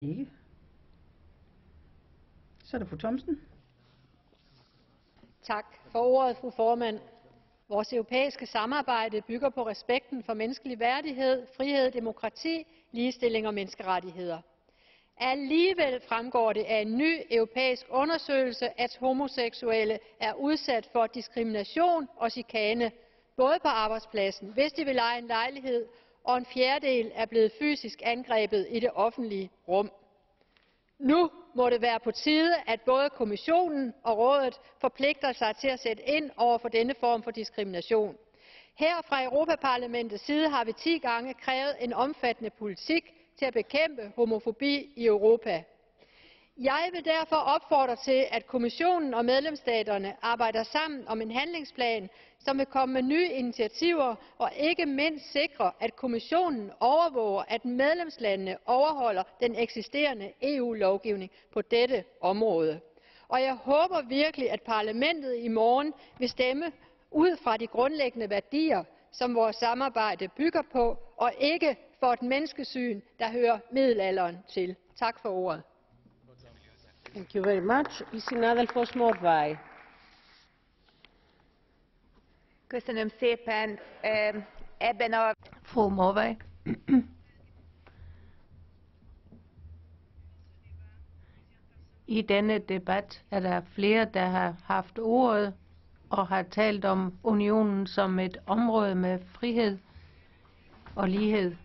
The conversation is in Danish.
Ikke. Så er det fru Thomsen. Tak for ordet, fru formand. Vores europæiske samarbejde bygger på respekten for menneskelig værdighed, frihed, demokrati, ligestilling og menneskerettigheder. Alligevel fremgår det af en ny europæisk undersøgelse, at homoseksuelle er udsat for diskrimination og chikane, både på arbejdspladsen, hvis de vil leje en lejlighed, og en fjerdedel er blevet fysisk angrebet i det offentlige rum. Nu må det være på tide, at både Kommissionen og Rådet forpligter sig til at sætte ind over for denne form for diskrimination. Her fra Europaparlamentets side har vi 10 gange krævet en omfattende politik til at bekæmpe homofobi i Europa. Jeg vil derfor opfordre til, at Kommissionen og medlemsstaterne arbejder sammen om en handlingsplan, som vil komme med nye initiativer og ikke mindst sikre, at Kommissionen overvåger, at medlemslandene overholder den eksisterende EU-lovgivning på dette område. Og jeg håber virkelig, at parlamentet i morgen vil stemme ud fra de grundlæggende værdier, som vores samarbejde bygger på, og ikke for et menneskesyn, der hører middelalderen til. Tak for ordet. Thank you very much. Isinadalfos Morvai. Köszönöm szépen. Ebben a... Fru Morvai. I denne debat er der flere, der har haft ordet og har talt om unionen som et område med frihed og lighed.